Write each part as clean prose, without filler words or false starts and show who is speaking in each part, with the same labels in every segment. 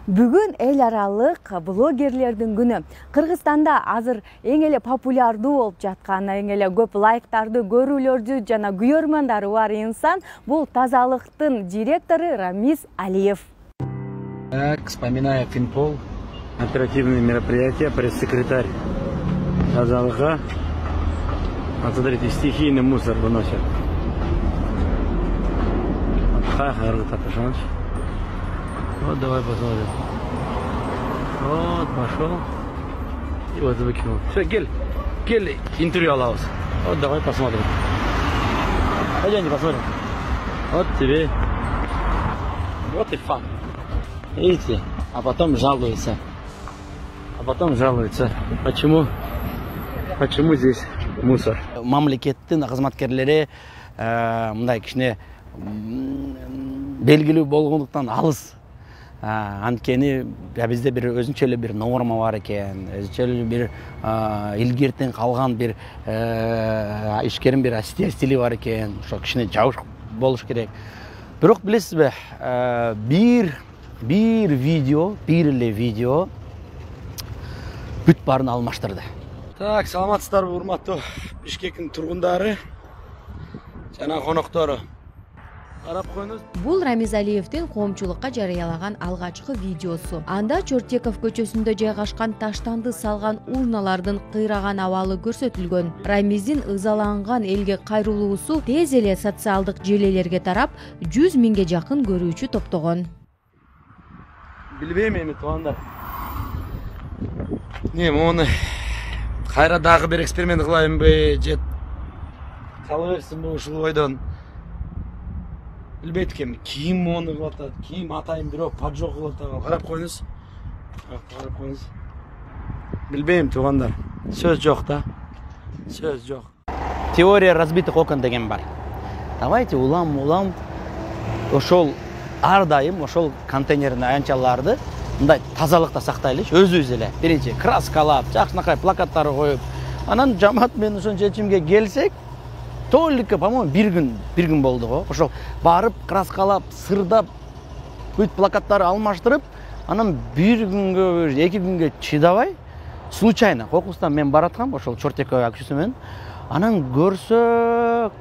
Speaker 1: Бүгүн эл аралык блогерлердин күнү. Кыргызстанда азыр эң эле популярдуу болуп жаткан, эң эле көп лайктарды, көрүүлөрдү жана күйөрмандары бар инсан бул тазалыктын директору Рамиз Алиев.
Speaker 2: Так, вспоминая Финпол, оперативные мероприятия, пресс-секретарь тазалыка. Вот смотрите, стихийный мусор выносят. Вот давай посмотрим. Вот пошел и вот выкинул. Все, гель, интервью алаус. Вот давай посмотрим. Пойдемте посмотрим. Вот тебе. Вот и факт. Видите? А потом жалуются. Почему здесь мусор?
Speaker 3: Мамлекеттин кызматкерлери мындай кичине белгилүү болгондуктан алыс. Анткени бизде бир өзүнчө эле бир норма бар экен, өзүнчө эле бир илгертен калган бир ишкерин бир стили бар экен. Ошо кичине жабыш болуш керек. Бирок билесизби, бир эле видео бүт баарын алмаштырды.
Speaker 2: Так, саламатсыздарбы, урматтуу Бишкектин тургундары жана коноктору. Карап коюңуз.
Speaker 1: Бул Рамиз Алиевдин коомчулукка жарыялаган алгачкы видеосу. Анда Чортеков көчөсүндө жайгашкан таштанды салган урналардын кыйраган абалы көрсөтүлгөн. Рамиздин ызаланган элге кайрылуусу тез эле социалдык желелерге тарап, 100 миңге жакын көрүүчү топтогон.
Speaker 2: Билбейм эми туугандар. Мону кайра дагы бир эксперимент кылайынбы, же кала берсинби ушул ойдон. Билбейт экенмин, ким мону кылып атат, ким атайын бирок поджог кылып атат. Карап коюңуз. Билбейм туугандар. Сөз жок да. Сөз жок.
Speaker 3: Теория разбитых окон деген бар. Давайте улам ошол ар дайым ошол контейнердин аянтчаларды мындай тазалыкта сактайлычы, өзүбүз эле. Биринчи краскалап, жакшынакай плакаттары коюп, анан жамаат менен ошол чечимге келсек, только, по-моему, бир күн болду го. Ошол барып, краскалап, сырдап, бүт плакаттары алмаштырып, анан бир күнгө, 2 күнгө чыдабай, случайно кокустан мен бараткам, ошол Чортеков көчөсү менен. Анан көрсөк,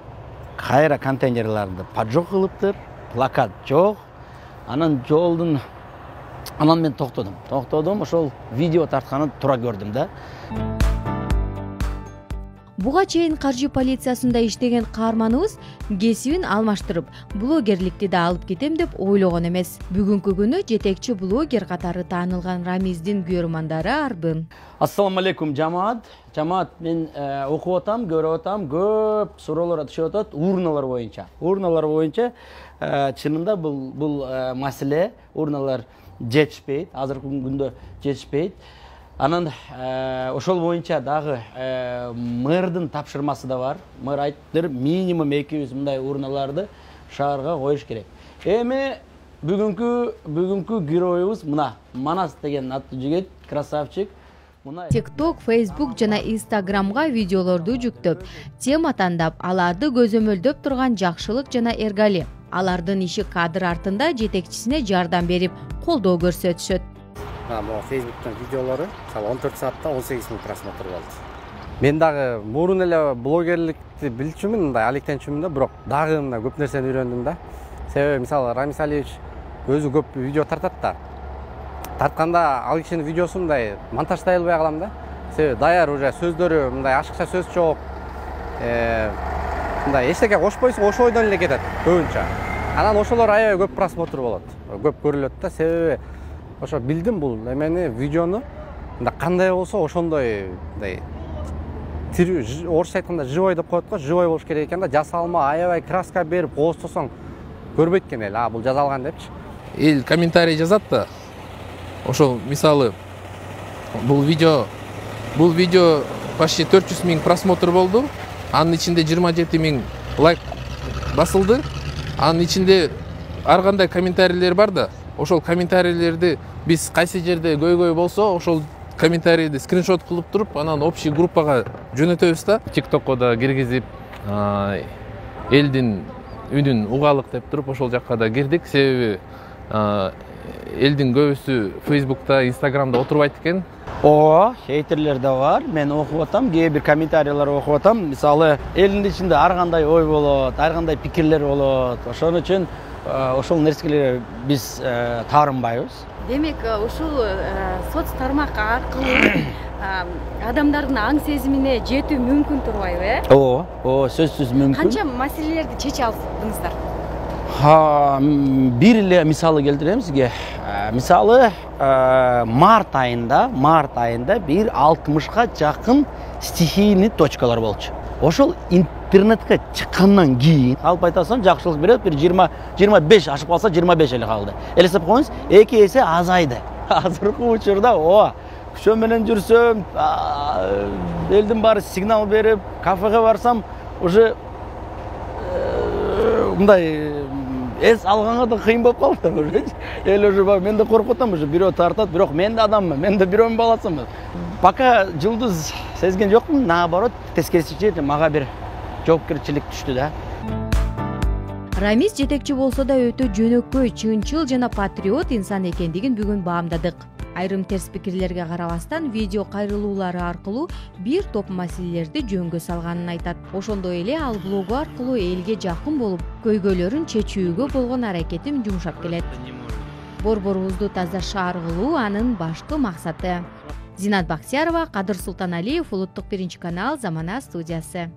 Speaker 3: кайра контейнерларды поджог кылыптыр, плакат жок. Анан мен токтодум, ошол видео тартканын туура көрдүм да.
Speaker 1: Буга чейин каржы полициясында иштеген каарманыбыз кесибин алмаштырып, блогерликти да алып кетем деп ойлогон эмес. Бүгүнкү күнү жетекчи блогер катары таанылган Рамиздин күйөрмандары арбын.
Speaker 3: Ассаламу алейкум жамаат. Мен окуп атам, көрүп атам, көп суроолор түшүп атат урналар боюнча. Чынында бул маселе, урналар жетишпейт, азыркы күндө жетишпейт. Анан ошол боюнча дагы мэрдин тапшырмасы да бар. Мэр айттыр, минимум 200 мындай урналарды шаарга коюш керек. Эми бүгүнкү героюбуз мына Манас деген аттуу жигит, красавчик.
Speaker 1: TikTok, Facebook жана Instagramга видеолорду жүктөп, тема тандап, аларды көзөмөлдөп турган жакшылык жана Эргали. Алардын иши кадр артында жетекчисине жардам берип, колдоо көрсөтүшөт.
Speaker 4: Facebook'tan videoları 14 saatte 18 bin просмотр oldu. Мен дагы мурун эле блогерликти билчүмүн, мындай алектенчүмүн да, бирок дагы мына көп нерсени үйрөндүм да. Себеби мисалы Рамиз Алиевич өзү көп видео тартат да. Тартканда ал кишинин видеосун мындай монтаждай албай калам да. Себеби даяр уже сөздөрү мындай ашыкча сөз жок. Мындай эчтеке кошпойсуң, ошо ойдон эле кетет көбүнчө. Анан ошолор аябай көп просмотр болот. Көп көрүлөт да, себеби ошо билдим бул эмени видеону кандай болсо ошондой мындай орусча айтканда живой деп коет го, живой болуш керек экен да, жасалма, аябай краска берип коостосоң көрбөйт экен эл, бул жасалган депчи.
Speaker 5: Эл комментарий жазат да. Ошол мисалы бул видео почти 400 миң просмотр болду. Анын ичинде 27 миң лайк басылды. Анын ичинде ар кандай комментарийлер бар да. Ошол комментарийлерди биз кайсы жерде көйгөй болсо, ошол комментарийди скриншот кылып туруп, анан общий группага жөнөтөбүз да. TikTokко да киргизип, элдин үнүн угалык деп туруп ошол жакка да кирдик. Себеби элдин көбүсү Facebook'ta, Instagram'da отурбайт экен.
Speaker 3: Ооба, хейтерлер да бар. Мен окуп атам, кээ бир комментарийлер окуп атам. Мисалы, элдин ичинде ар кандай ой болот, ар кандай пикирлер болот. Ошон үчүн ошол нерселерге биз таарынбайбыз.
Speaker 1: Демек, ушул соц тармак аркылуу адамдардын аң сезимине жетүү мүмкүн турбайбы,
Speaker 3: Ооба, сөзсүз мүмкүн.
Speaker 1: Канча маселелерди чече алдыңыздар?
Speaker 3: Бир эле мисалы келтирем сизге. Мисалы, март айында бир 60га жакын стихийный точкалар болчу. Ошол интернетке чыккандан кийин алып айтасың, жакшылык берет, бир 20-25 ашып калса 25 эле калды. Элестеп коюңуз, 2 эсе азайды. Азыркы учурда күчө менен жүрсөм, элдин баары сигнал берип, кафеге барсам, уже мындай эс алганга да кыйын болуп калды уже. Эл уже мен да коркуп атам, уже бирөө тартат, бирок мен да адаммын, мен да бирөөнүн баласымын. Пока жылдыз сезген жокмун, наоборот, тескерисинче мага бир жоопкерчилик түштү да.
Speaker 1: Рамиз жетекчи болсо да өтө жөнөкөй, чынчыл жана патриот инсан экендигин бүгүн баамдадык. Айрым терс пикирлерге карабастан видео кайрылуулары аркылуу бир топ маселелерди жөнгө салганын айтат. Ошондой эле ал блогу аркылуу элге жакын болуп, көйгөйлөрүн чечүүгө болгон аракетин жумшап келет. Борборубузду таза шаар кылуу анын башкы максаты. Зинат Баксиярова, Кадыр Султаналиев, Улуттук биринчи канал, Замана студиясы.